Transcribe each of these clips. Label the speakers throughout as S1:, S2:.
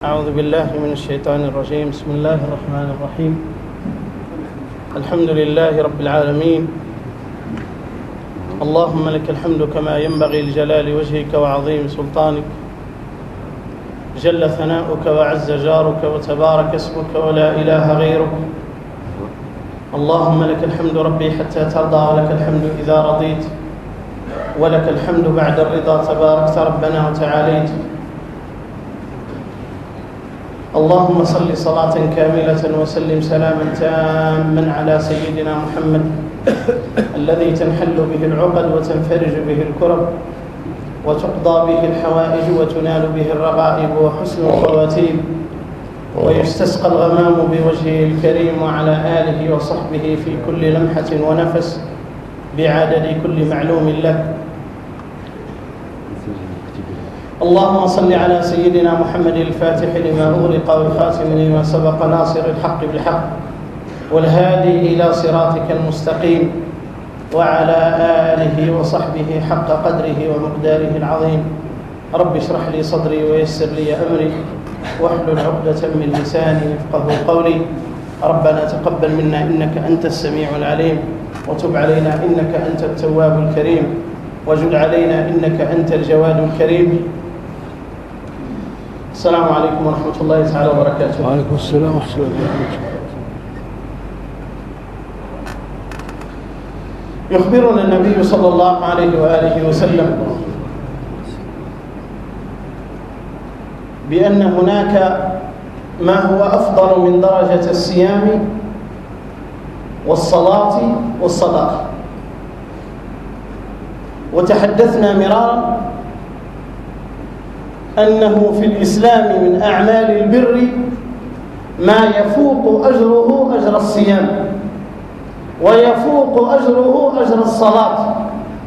S1: أعوذ بالله من الشيطان الرجيم. بسم الله الرحمن الرحيم. الحمد لله رب العالمين. اللهم لك الحمد كما ينبغي لجلال وجهك وعظيم سلطانك، جل ثناؤك وعز جارك وتبارك اسمك ولا إله غيرك. اللهم لك الحمد ربي حتى ترضى، ولك الحمد إذا رضيت، ولك الحمد بعد الرضا، تباركت ربنا وتعاليت. اللهم صل صلاة كاملة وسلم سلاما تاما على سيدنا محمد الذي تنحل به العقد وتنفرج به الكرب وتقضى به الحوائج وتنال به الرغائب وحسن الخواتيم، ويستسقى الغمام بوجهه الكريم وعلى آله وصحبه في كل لمحة ونفس بعدد كل معلوم لك. اللهم صل على سيدنا محمد الفاتح لما أغلق والخاتم لما سبق ناصر الحق بالحق والهادي إلى صراطك المستقيم، وعلى آله وصحبه حق قدره ومقداره العظيم. رب اشرح لي صدري ويسر لي أمري واحلل عقدة من لساني يفقهوا قولي. ربنا تقبل منا إنك أنت السميع العليم، وتب علينا إنك أنت التواب الكريم، وجد علينا إنك أنت الجواد الكريم. السلام عليكم ورحمة الله تعالى وبركاته.
S2: وعليكم السلام ورحمة الله وبركاته.
S1: يخبرنا النبي صلى الله عليه وآله وسلم بأن هناك ما هو أفضل من درجة الصيام والصلاة والصدقة. وتحدثنا مرارا أنه في الإسلام من أعمال البر ما يفوق أجره أجر الصيام، ويفوق أجره أجر الصلاة،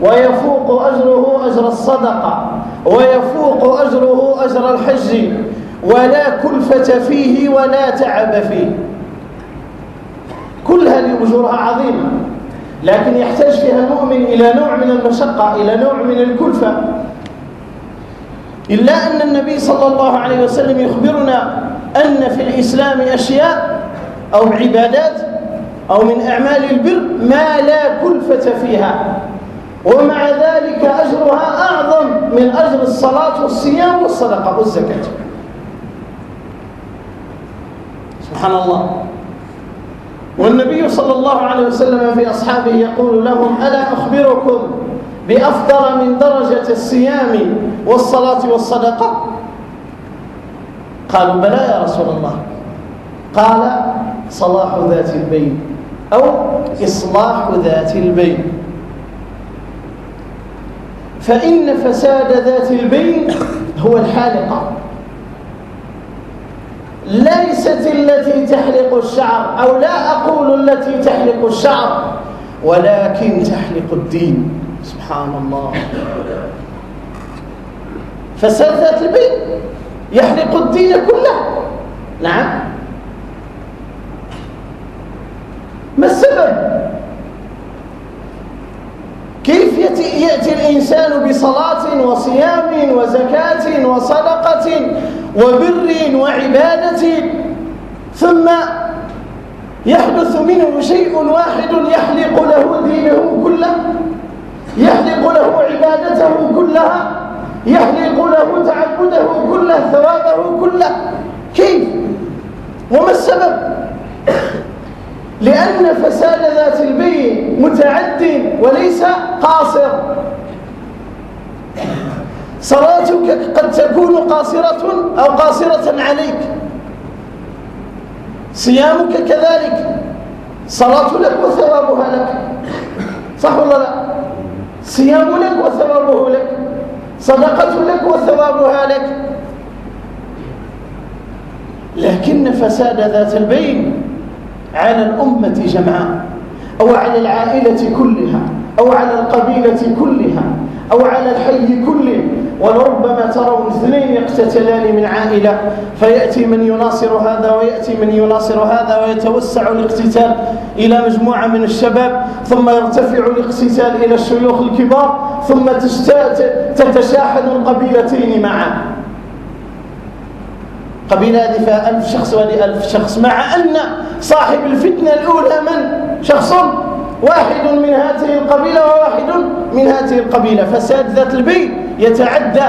S1: ويفوق أجره أجر الصدقة، ويفوق أجره أجر الحج، ولا كلفة فيه ولا تعب فيه. كل هذه أجورها عظيمة، لكن يحتاج فيها المؤمن إلى نوع من المشقة، إلى نوع من الكلفة. إلا أن النبي صلى الله عليه وسلم يخبرنا أن في الإسلام أشياء أو عبادات أو من أعمال البر ما لا كلفة فيها، ومع ذلك أجرها أعظم من أجر الصلاة والصيام والصدقة والزكاة. سبحان الله. والنبي صلى الله عليه وسلم في أصحابه يقول لهم: ألا أخبركم بأفضل من درجة الصيام والصلاة والصدقة؟ قالوا: بلى يا رسول الله. قال: صلاح ذات البين أو إصلاح ذات البين. فإن فساد ذات البين هو الحالقة، ليست التي تحلق الشعر، أو لا أقول التي تحلق الشعر، ولكن تحلق الدين. سبحان الله. فساد ذات البين يحلق الدين كله. نعم. ما السبب؟ كيف يأتي الإنسان بصلاة وصيام وزكاة وصدقة وبر وعبادة، ثم يحدث منه شيء واحد يحلق له دينه كله، يحلق له عبادته كلها، يحلق له تعبده كله، ثوابه كله؟ كيف؟ وما السبب؟ لأن فساد ذات البين متعد وليس قاصر. صلاتك قد تكون قاصرة أو قاصرة عليك، صيامك كذلك، صلاة لك وثوابها لك، صح ولا لا؟ صيام لك وثوابه لك، صدقة لك وثوابها لك. لكن فساد ذات البين على الأمة جمعاء، أو على العائلة كلها، أو على القبيلة كلها، أو على الحي كله. ولربما ترون اثنين يقتتلان من عائلة، فيأتي من يناصر هذا ويأتي من يناصر هذا، ويتوسع الاقتتال إلى مجموعة من الشباب، ثم يرتفع الاقتتال إلى الشيوخ الكبار، ثم تتشاحن القبيلتين معا. قبيلة هذه فيها 1000 شخص وهذه 1000 شخص، مع أن صاحب الفتنة الأولى من؟ شخص واحد من هذه القبيلة وواحد من هذه القبيلة. فساد ذات البين يتعدى،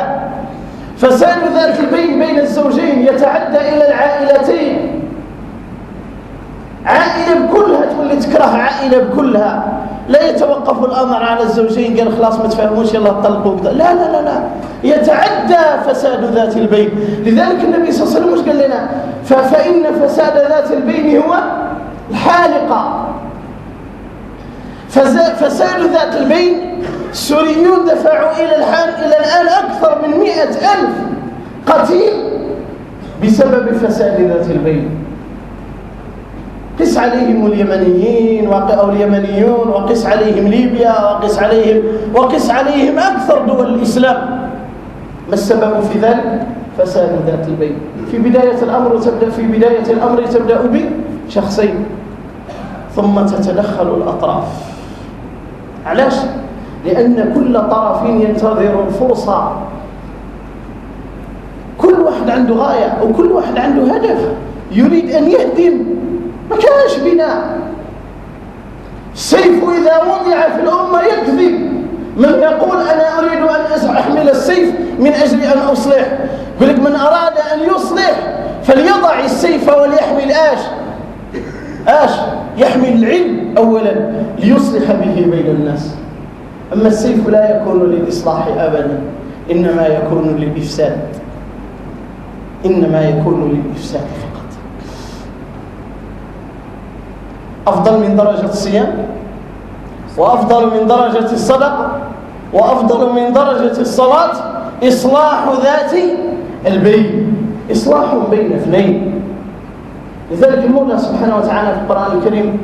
S1: فساد ذات البين بين الزوجين يتعدى إلى العائلتين. عائلة بكلها تولي تكره عائلة بكلها، لا يتوقف الأمر على الزوجين قال خلاص ما تفهموش يلا طلقوا كذا، لا لا لا لا، يتعدى فساد ذات البين. لذلك النبي صلى الله عليه وسلم مش قال لنا فإن فساد ذات البين هو الحالقة. فساد ذات البين السوريون دفعوا إلى الآن أكثر من 100,000 قتيل بسبب فساد ذات البين. قس عليهم اليمنيين أو اليمنيون، وقس عليهم ليبيا، وقس عليهم أكثر دول الإسلام. ما السبب في ذلك؟ فساد ذات البين. في بداية الأمر تبدأ بشخصين ثم تتدخل الأطراف. علاش؟ لأن كل طرف ينتظر الفرصة، كل واحد عنده غاية وكل واحد عنده هدف يريد أن يهدم. ما كانش بناء. السيف إذا وضع في الأمة يكذب. من يقول أنا أريد أن أحمل السيف من أجل أن أصلح، يقول لك من أراد أن يصلح فليضع السيف وليحمل يحمل العلم أولا ليصلح به بين الناس. أما السيف لا يكون للإصلاح أبدا، إنما يكون للإفساد، فقط. أفضل من درجة الصيام، وأفضل من درجة الصدقة، وأفضل من درجة الصلاة إصلاح ذات البين، إصلاح بين اثنين. لذلك المولى سبحانه وتعالى في القرآن الكريم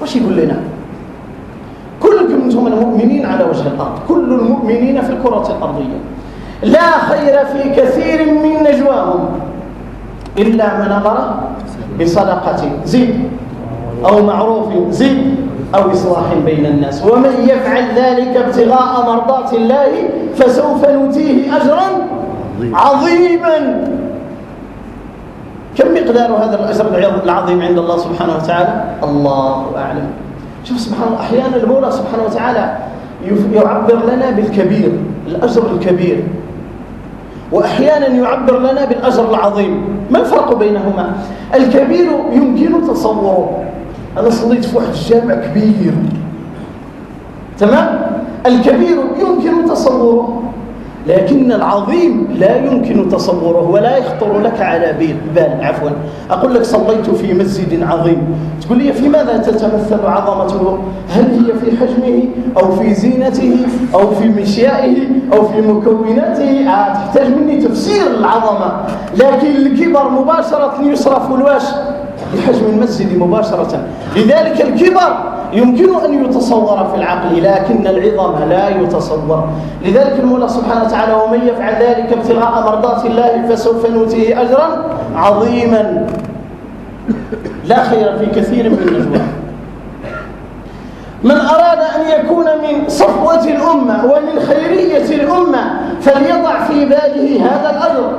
S1: وش يقول لنا؟ كلكم أنتم المؤمنين على وجه الأرض، كل المؤمنين في الكرة الأرضية، لا خير في كثير من نجواهم إلا من أمر بصدقة زيد، أو معروف زيد، أو إصلاح بين الناس، ومن يفعل ذلك ابتغاء مرضات الله فسوف نؤتيه أجرا عظيما. كم مقدار هذا الأجر العظيم عند الله سبحانه وتعالى؟ الله أعلم. شوف سبحان الله، أحيانا المولى سبحانه وتعالى يعبر لنا بالكبير، الأجر الكبير، وأحيانا يعبر لنا بالأجر العظيم. ما الفرق بينهما؟ الكبير يمكن تصوره. أنا صليت في واحد الجامع كبير، تمام؟ الكبير يمكن تصوره، لكن العظيم لا يمكن تصوره ولا يخطر لك على بال. عفوا، أقول لك صليت في مسجد عظيم، تقول لي في ماذا تتمثل عظمته؟ هل هي في حجمه أو في زينته أو في مشيائه أو في مكوناته؟ تحتاج مني تفسير العظمة. لكن الكبر مباشرة يصرف الواش لحجم المسجد مباشرة. لذلك الكبر يمكن أن يتصور في العقل، لكن العظم لا يتصور. لذلك المولى سبحانه وتعالى ومن يفعل ذلك ابتغاء مرضات الله فسوف نؤتيه أجرا عظيما. لا خير في كثير من النجوى. من أراد أن يكون من صفوة الأمة ومن خيرية الأمة فليضع في باله هذا الأجر،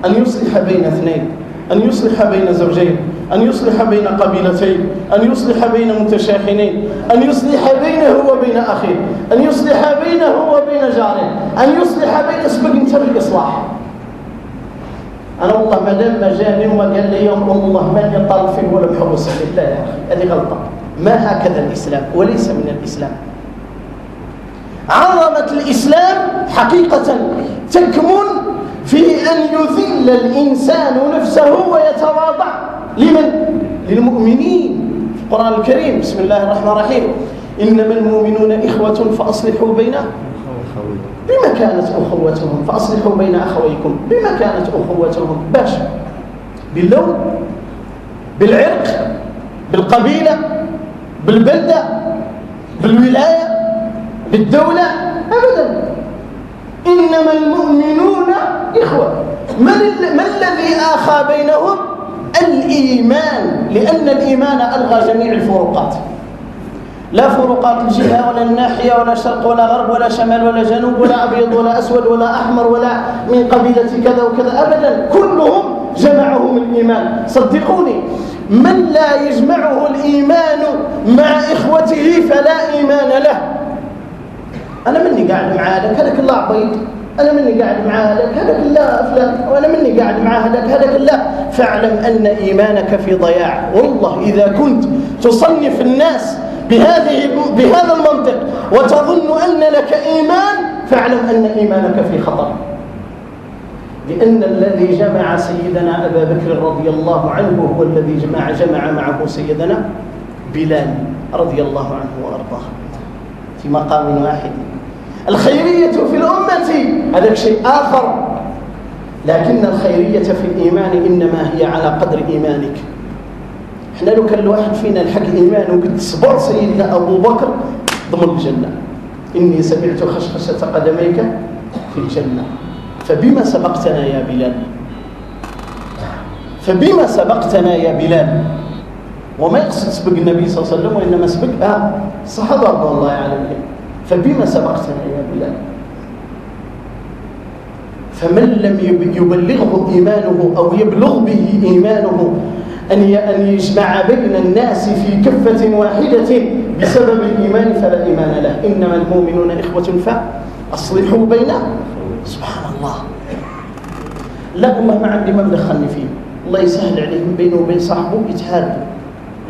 S1: أن يصلح بين اثنين، أن يصلح بين زوجين، أن يصلح بين قبيلتين، أن يصلح بين متشاحنين، أن يصلح بينه وبين أخيه، أن يصلح بينه وبين جاره، أن يصلح بين اسمك انت بالإصلاح. أنا والله ما دام ما جاني وما قال لي يوم والله ماني طالب فيه ولا محوس عليه، لا يا أخي هذه غلطة. ما هكذا الإسلام، وليس من الإسلام. عظمة الإسلام حقيقة تكمن في أن يذل الإنسان نفسه ويتواضع. لمن؟ للمؤمنين. في القرآن الكريم بسم الله الرحمن الرحيم إنما المؤمنون إخوة فأصلحوا بما كانت أخوتهم، فأصلحوا بين أخويكم. بما كانت أخوتهم؟ باش باللون، بالعرق، بالقبيلة، بالبلدة، بالولاية، بالدولة؟ أبدا. إنما المؤمنون إخوة. ما الذي آخى بينهم؟ الإيمان، لأن الإيمان ألغى جميع الفروقات، لا فروقات الجهة ولا الناحية ولا شرق ولا غرب ولا شمال ولا جنوب ولا أبيض ولا أسود ولا أحمر ولا من قبيلة كذا وكذا، أبدا. كلهم جمعهم الإيمان. صدقوني، من لا يجمعه الإيمان مع إخوته فلا إيمان له. أنا مني قاعد مع هذاك، هذاك الله عبيد، أنا مني قاعد مع هذاك، هذاك الله فلان، وأنا مني قاعد مع هذاك الله. فاعلم أن إيمانك في ضياع. والله إذا كنت تصنف الناس بهذا المنطق وتظن أن لك إيمان، فاعلم أن إيمانك في خطر. لأن الذي جمع سيدنا أبا بكر رضي الله عنه هو الذي جمع معه سيدنا بلال رضي الله عنه وأرضاه في مقام واحد. الخيرية في الأمة هذا شيء آخر، لكن الخيرية في الإيمان إنما هي على قدر إيمانك. إحنا لو كان الواحد فينا الحق إيمان وقد صبر سيدنا أبو بكر ضمن الجنة. إني سمعت خشخشة قدميك في الجنة. فبما سبقتنا يا بلال؟ فبما سبقتنا يا بلال؟ وما يقصد سبق النبي صلى الله عليه وسلم، وإنما سبق الصحابة رضي الله عنهم. فبما سبقتنا يا بلال؟ فمن لم يبلغه إيمانه أو يبلغ به إيمانه أن يجمع بين الناس في كفة واحدة بسبب الإيمان فلا إيمان له. إنما المؤمنون إخوة فأصلحوا بينهم. سبحان الله. لا والله ما عندي مبلغ خلني فيه، الله يسهل عليهم بينه وبين صاحبه يتهادوا.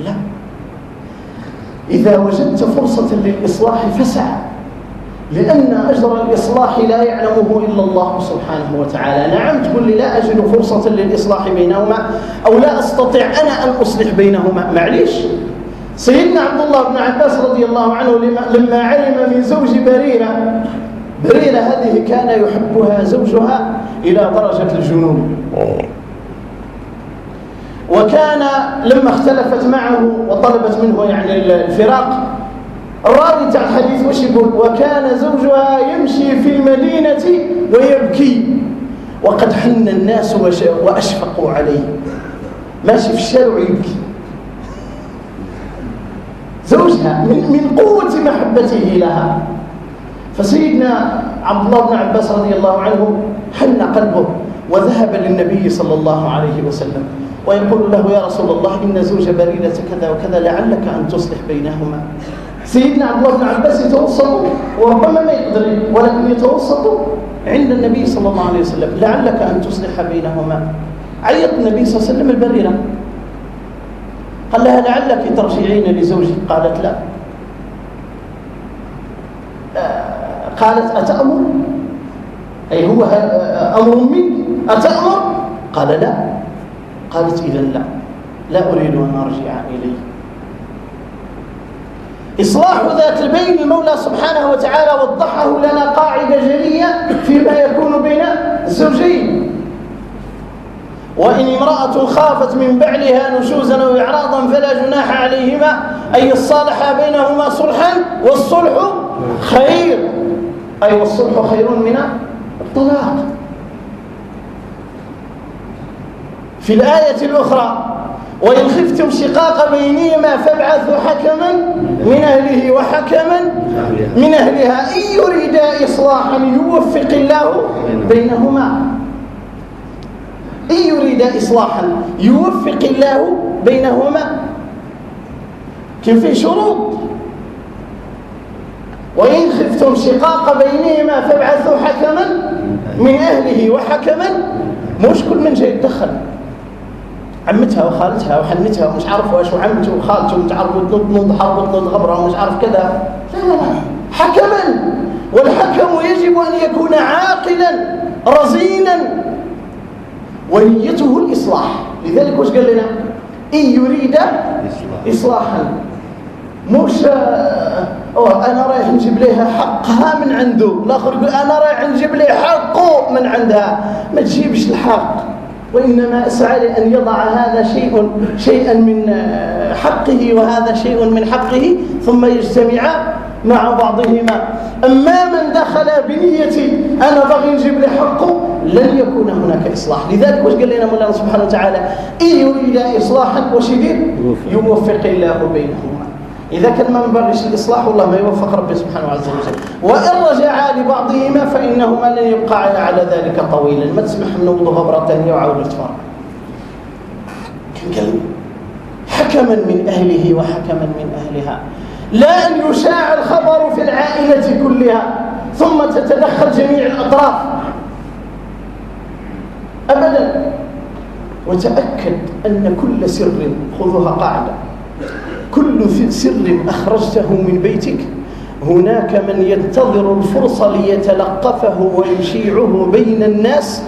S1: لا، إذا وجدت فرصة للإصلاح فاسعى، لأن أجر الإصلاح لا يعلمه إلا الله سبحانه وتعالى. نعم، تقول لي لا أجد فرصة للإصلاح بينهما أو لا أستطيع أنا أن أصلح بينهما. معليش، سيدنا عبد الله بن عباس رضي الله عنه لما علم من زوج بريرة هذه كان يحبها زوجها إلى درجة الجنون، وكان لما اختلفت معه وطلبت منه يعني الفراق، الراوي تاع الحديث وش يقول؟ وكان زوجها يمشي في المدينة ويبكي وقد حن الناس وأشفقوا عليه. ماشي في الشارع ويبكي زوجها من قوة محبته لها. فسيدنا عبد الله بن عباس رضي الله عنه حن قلبه وذهب للنبي صلى الله عليه وسلم ويقول له: يا رسول الله، إن زوج بريدة كذا وكذا، لعلك أن تصلح بينهما. سيدنا عبد الله بن عباس يتوسط، وربما ما يقدر، ولكن يتوسط عند النبي صلى الله عليه وسلم: لعلك أن تصلح بينهما. عيط النبي صلى الله عليه وسلم البريرة، قال لها: لعلك ترجعين لزوجك. قالت: لا. قالت: أتأمر؟ أي هو أمر منك؟ أتأمر؟ قال: لا. قالت: إذن لا أريد أن أرجع إليه. إصلاح ذات البين المولى سبحانه وتعالى وضحه لنا قاعدة جلية فيما يكون بين الزوجين: وإن امرأة خافت من بعلها نشوزا أو إعراضا فلا جناح عليهما أن يصالحا بينهما صلحا والصلح خير، أي والصلح خير من الطلاق. في الآية الأخرى: وإن خفتم شقاق بينهما فابعثوا حكما من أهله وحكما من أهلها إن يريدا إصلاحا يوفق الله بينهما. إن يريدا إصلاحا يوفق الله بينهما. كيف في شروط: وإن خفتم شقاق بينهما فابعثوا حكما من أهله وحكما. مش كل من جاي يتدخل، عمتها وخالتها وحنتها ومش عارف واش، وعمته وخالته ومش عارف وتنض حرب وتنض غبره ومش عارف كذا. لا، حكما. والحكم يجب أن يكون عاقلا رزينا ونيته الإصلاح. لذلك وش قال لنا؟ إن يريد إصلاحا. مش أنا رايح نجيب لها حقها من عنده، الآخر يقول أنا رايح نجيب لها حقه من عندها. ما تجيبش الحق، وإنما اسعى لأن يضع هذا شيئا من حقه وهذا شيء من حقه ثم يجتمعا مع بعضهما. أما من دخل بنية أنا بغي نجيب لي حقه لن يكون هناك إصلاح. لذلك وش قال لنا مولانا سبحانه وتعالى؟ إن يريد إصلاحا وش يدير؟ يوفق الله بينهما. إذا كان ما مبغيش الإصلاح والله ما يوفق ربي سبحانه عز وجل. وإن رجعا لبعضهما فإنهما لن يبقى على ذلك طويلا. ما تسمح منه غبرة ثانية وعاود التفرق. حكما من أهله وحكما من أهلها، لا أن يشاع الخبر في العائلة كلها ثم تتدخل جميع الأطراف أبدا. وتأكد أن كل سر، خذها قاعدة، كل سر أخرجته من بيتك هناك من ينتظر الفرصة ليتلقفه ويشيعه بين الناس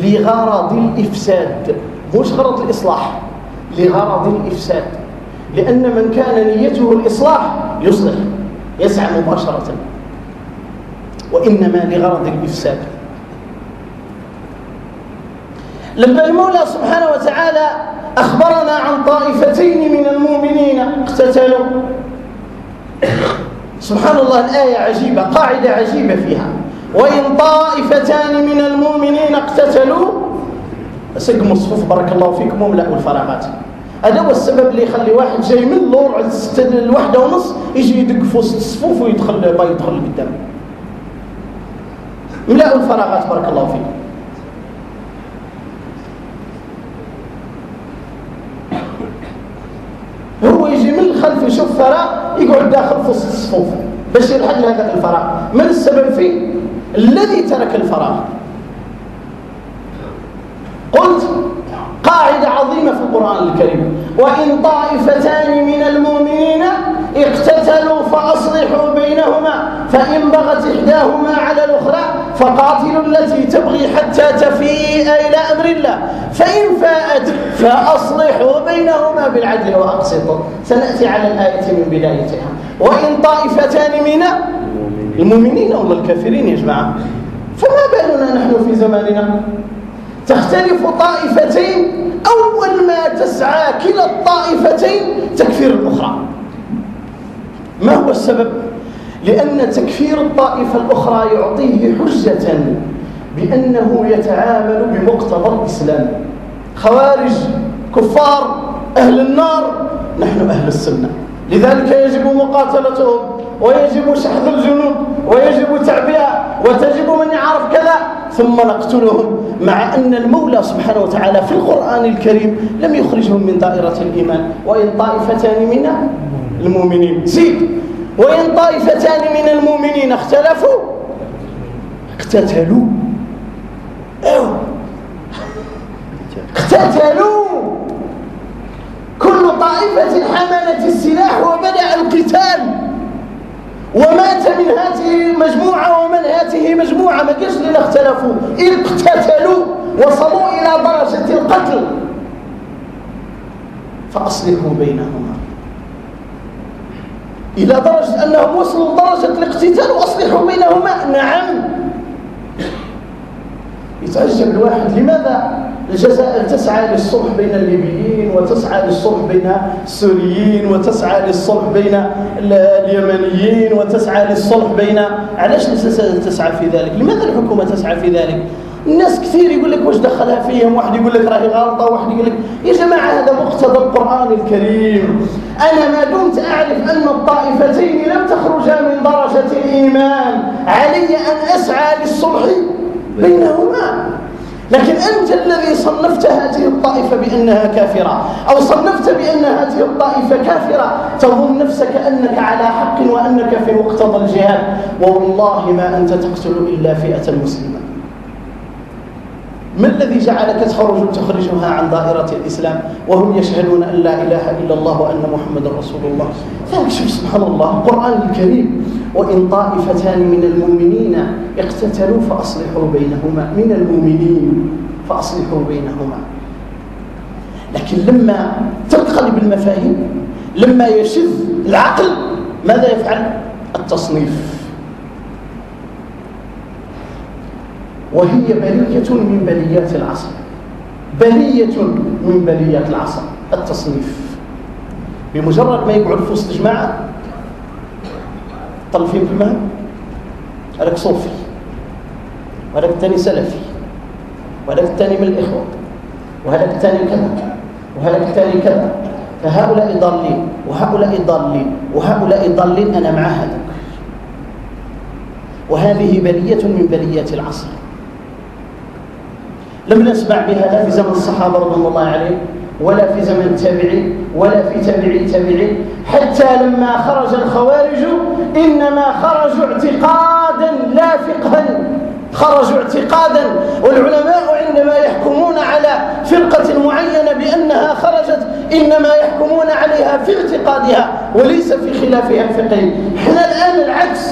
S1: لغرض الإفساد، مش غرض الإصلاح، لغرض الإفساد. لأن من كان نيته الإصلاح يصلح، يسعى مباشرة، وإنما لغرض الإفساد. لما المولى سبحانه وتعالى أخبرنا عن طائفتين من المؤمنين اقتتلوا، سبحان الله، الآية عجيبة، قاعدة عجيبة فيها: وإن طائفتان من المؤمنين اقتتلوا، سقموا الصفوف بارك الله فيكم وملأوا الفراغات. هذا هو السبب اللي يخلي واحد جاي من اللور على 1:30 يجي يدق في وسط الصفوف ويدخل قدام. ملأوا الفراغات بارك الله فيكم. هو يجي من الخلف يشوف فراغ يقعد داخل في وسط الصفوف باش يلحق هذاك الفراغ. من السبب فيه؟ الذي ترك الفراغ. قلت قاعدة عظيمة في القرآن الكريم: وإن طائفتان من المؤمنين اقتتلوا فأصلحوا بينهما فإن بغت إحداهما على الأخرى فقاتلوا التي تبغي حتى تفيء إلى أمر الله فإن فاءت فأصلحوا بينهما بالعدل وأقسطوا. سنأتي على الآية من بدايتها. وإن طائفتان من المؤمنين ولا الكافرين يا جماعة؟ فما بالنا نحن في زماننا تختلف طائفتين، أول ما تسعى كلا الطائفتين تكفير الأخرى. ما هو السبب؟ لأن تكفير الطائفة الأخرى يعطيه حجة بأنه يتعامل بمقتضى الإسلام. خوارج، كفار، أهل النار، نحن أهل السنة، لذلك يجب مقاتلتهم ويجب شحذ الجنود ويجب تعبئة وتجب من يعرف كذا ثم نقتلهم، مع أن المولى سبحانه وتعالى في القرآن الكريم لم يخرجهم من دائرة الإيمان. وإن طائفتان من المؤمنين، زيد، وإن طائفتان من المؤمنين اختلفوا اقتتلوا، اقتتلوا، كل طائفة حملت السلاح وبدأ القتال، ومات من هذه مجموعة ومن هذه مجموعة، ما قالش لنا اختلفوا، اقتتلوا، وصلوا إلى درجة القتل، فأصلحوا بينهما، إلى درجة أنهم وصلوا درجة الاقتتال وأصلحوا بينهما. نعم، يتعجب الواحد لماذا الجزائر تسعى للصلح بين الليبيين وتسعى للصلح بين السوريين وتسعى للصلح بين اليمنيين وتسعى للصلح بين، علاش تسعى في ذلك؟ لماذا الحكومة تسعى في ذلك؟ الناس كثير يقول لك واش دخلها فيهم، واحد يقول لك راهي غلطة، واحد يقول لك يا جماعة هذا مقتضى القرآن الكريم. أنا ما دمت أعرف أن الطائفتين لم تخرجا من درجة الإيمان علي أن أسعى للصلح بينهما. لكن أنت الذي صنفت هذه الطائفة بأنها كافرة أو صنفت بأن هذه الطائفة كافرة تظن نفسك أنك على حق وأنك في مقتضى الجهاد، والله ما أنت تقتل إلا فئة مسلمة. ما الذي جعلك تخرجها عن دائرة الإسلام وهم يشهدون أن لا إله إلا الله وأن محمد رسول الله؟ فاكشف سبحان الله القرآن الكريم: وإن طائفتان من المؤمنين اقتتلوا فأصلحوا بينهما، من المؤمنين فأصلحوا بينهما. لكن لما تنقلب المفاهيم، لما يشذ العقل، ماذا يفعل؟ التصنيف. وهي بلية من بليات العصر، بلية من بليات العصر، التصنيف. بمجرد ما يقعد في وسط جماعة طلفين في المهم، هذاك صوفي وهذاك الثاني سلفي وهذاك الثاني من الإخوة وهذاك الثاني كذا وهذاك الثاني كذا، فهؤلاء ضالين وهؤلاء ضالين وهؤلاء ضالين، أنا مع هذا. وهذه بلية من بليات العصر لم نسمع بها لا في زمن الصحابة رضي الله عليهم ولا في زمن التابعين ولا في تابعي التابعين، حتى لما خرج الخوارج إنما خرجوا اعتقادا لا فقها، خرجوا اعتقادا. والعلماء عندما يحكمون على فرقة معينة بأنها خرجت إنما يحكمون عليها في اعتقادها وليس في خلافها الفقهي. احنا الآن العكس،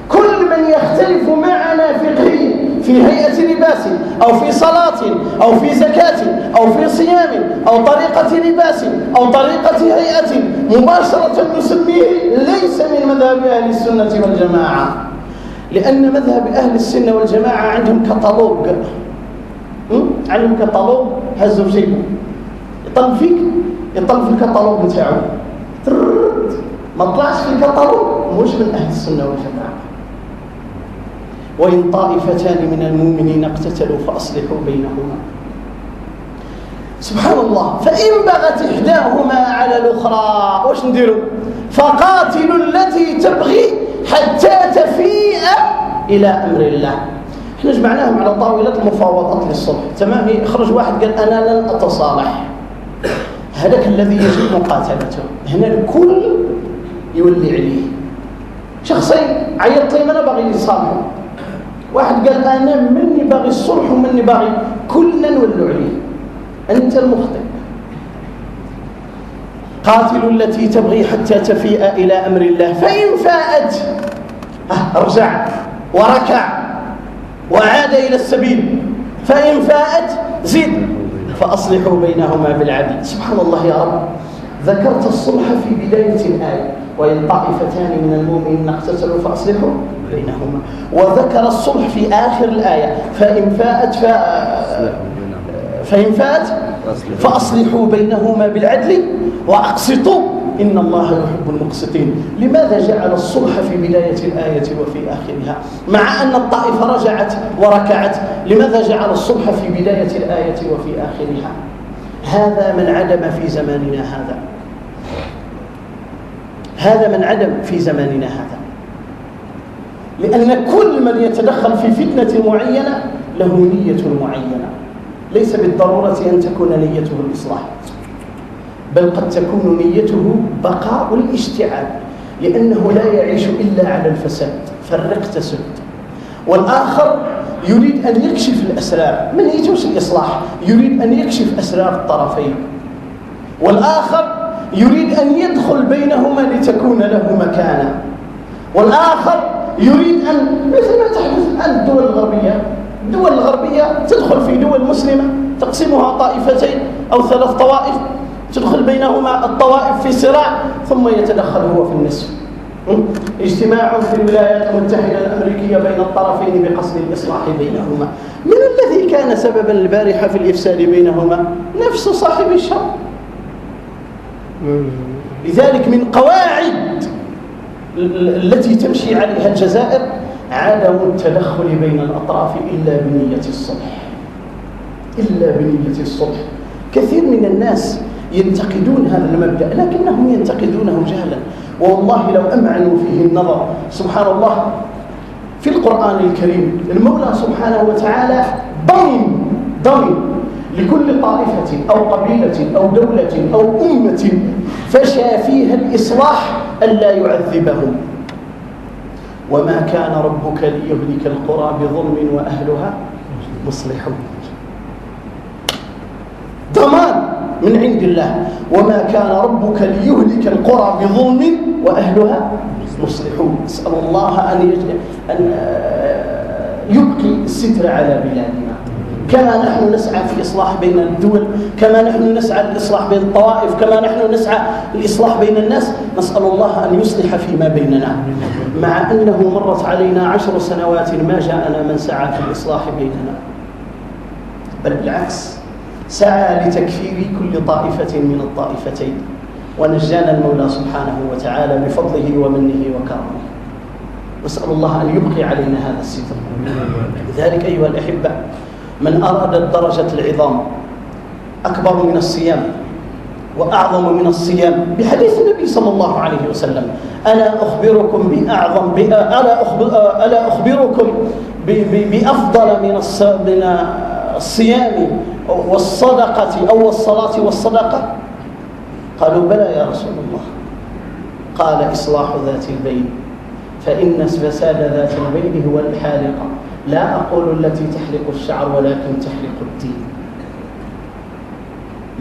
S1: كل من يختلف معنا فقهيا في هيئة لباس أو في صلاة أو في زكاة أو في صيام أو طريقة لباس أو طريقة هيئة مباشرة نسميه ليس من مذهب أهل السنة والجماعة، لأن مذهب أهل السنة والجماعة عندهم كتالوج، عندهم كتالوج هزوا في جيبه يطلب فيك، يطلب في الكتالوج نتاعو ما طلعش في الكتالوج مش من أهل السنة والجماعة. وإن طائفتان من المؤمنين اقتتلوا فأصلحوا بينهما. سبحان الله. فإن بغت إحداهما على الأخرى واش نديروا؟ فقاتلوا التي تبغي حتى تفيء إلى أمر الله. احنا جمعناهم على طاولة المفاوضات للصلح، تمام؟ يخرج واحد قال أنا لن أتصالح، هذاك الذي يجب مقاتلته. هنا الكل يولي عليه. شخصين عيط لي أنا باغي يصالحوا، واحد قال أنا مني باغي الصلح ومني باغي، كلنا نولوا عليه، أنت المخطئ. قاتلوا التي تبغي حتى تفيء إلى أمر الله، فإن فاءت رجع وركع وعاد إلى السبيل، فإن فاءت زد فأصلحوا بينهما بالعدل. سبحان الله يا رب، ذكرت الصلح في بداية الآية، وإن طائفتان من المؤمنين اقتتلوا فأصلحوا بينهما، وذكر الصلح في آخر الآية، فإن فاءت فأصلحوا بينهما بالعدل وأقسطوا إن الله يحب المقسطين. لماذا جعل الصلح في بداية الآية وفي آخرها مع أن الطائفة رجعت وركعت؟ لماذا جعل الصلح في بداية الآية وفي آخرها؟ هذا من عدم في زماننا هذا، هذا من عدم في زماننا هذا، لأن كل من يتدخل في فتنة معينة له نية معينة، ليس بالضرورة أن تكون نيته الإصلاح، بل قد تكون نيته بقاء الاشتعال، لأنه لا يعيش إلا على الفساد، فرق تسد. والآخر يريد أن يكشف الأسرار، من يتوش الإصلاح يريد أن يكشف أسرار الطرفين، والآخر يريد أن يدخل بينهما لتكون له مكانة، والآخر يريد أن، مثل ما تحدث الآن الدول الغربية، الدول الغربية تدخل في دول مسلمة تقسمها طائفتين أو 3 طوائف، تدخل بينهما الطوائف في صراع ثم يتدخل هو في النصف. اجتماع في الولايات المتحدة الأمريكية بين الطرفين بقصد الإصلاح بينهما. من الذي كان سببا البارحة في الإفساد بينهما؟ نفس صاحب الشر. لذلك من قواعد التي تمشي عليها الجزائر عدم التدخل بين الأطراف إلا بنية الصلح، إلا بنية الصلح. كثير من الناس ينتقدون هذا المبدأ لكنهم ينتقدونه جهلا، والله لو أمعنوا فيه النظر. سبحان الله، في القرآن الكريم المولى سبحانه وتعالى ضمن لكل طائفة أو قبيلة أو دولة أو أمة فشى فيها الإصلاح ألا يعذبهم، وما كان ربك ليهلك القرى بظلم وأهلها مصلحون. ضمان من عند الله، وما كان ربك ليهلك القرى بظلم وأهلها مصلحون. نسأل الله أن يبقي الستر على بلادنا، كما نحن نسعى في الإصلاح بين الدول، كما نحن نسعى للإصلاح بين الطوائف، كما نحن نسعى للإصلاح بين الناس، نسأل الله أن يصلح فيما بيننا، مع أنه مرت علينا 10 سنوات ما جاءنا من سعى في الإصلاح بيننا، بل بالعكس سعى لتكفير كل طائفة من الطائفتين، ونجانا المولى سبحانه وتعالى بفضله ومنه وكرمه. نسأل الله أن يبقي علينا هذا الستر. لذلك أيها الأحبة، من أراد الدرجة العظام أكبر من الصيام وأعظم من الصيام بحديث النبي صلى الله عليه وسلم: ألا أخبركم بأفضل من الصيام والصدقة أو الصلاة والصدقة؟ قالوا بلى يا رسول الله. قال إصلاح ذات البين، فإن فساد ذات البين هو الحالقة، لا أقول التي تحلق الشعر ولكن تحلق الدين.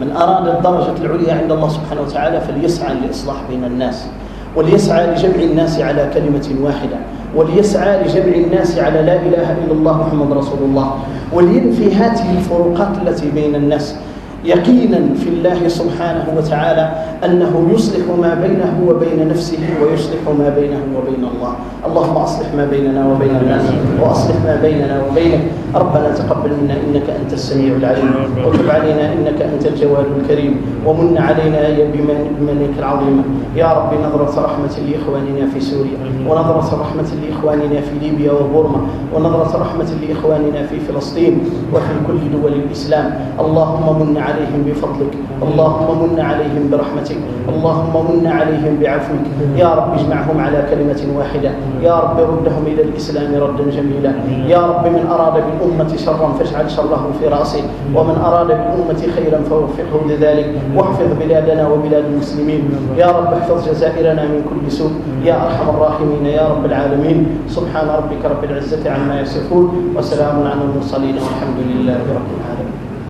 S1: من أراد الدرجة العليا عند الله سبحانه وتعالى فليسعى لإصلاح بين الناس، وليسعى لجمع الناس على كلمة واحدة، وليسعى لجمع الناس على لا إله إلا الله محمد رسول الله، ولينفي هذه الفروقات التي بين الناس، يقينا في الله سبحانه وتعالى أنه يصلح ما بينه وبين نفسه ويصلح ما بينه وبين الله. اللهم أصلح ما بيننا وبين الناس، وأصلح ما بيننا وبينك. ربنا تقبل منا إنك أنت السميع العليم، وتب علينا إنك أنت الجواد الكريم، ومن علينا بمنك العظيم. يا رب نظرة رحمة لإخواننا في سوريا، ونظرة رحمة لإخواننا في ليبيا وبورما، ونظرة رحمة لإخواننا في فلسطين وفي كل دول الإسلام. اللهم من عليهم بفضلك، اللهم من عليهم برحمتك، اللهم من عليهم بعفوك. يا رب اجمعهم على كلمة واحدة، يا رب ردهم إلى الإسلام ردا جميلا. يا رب من أراد بالأمة شرا فاجعل شره في رأسه، ومن أراد بالأمة خيرا فوفقه لذلك، واحفظ بلادنا وبلاد المسلمين. يا رب احفظ جزائرنا من كل سوء يا أرحم الراحمين يا رب العالمين. سبحان ربك رب العزة عما يصفون، وسلام على المرسلين، والحمد لله رب العالمين.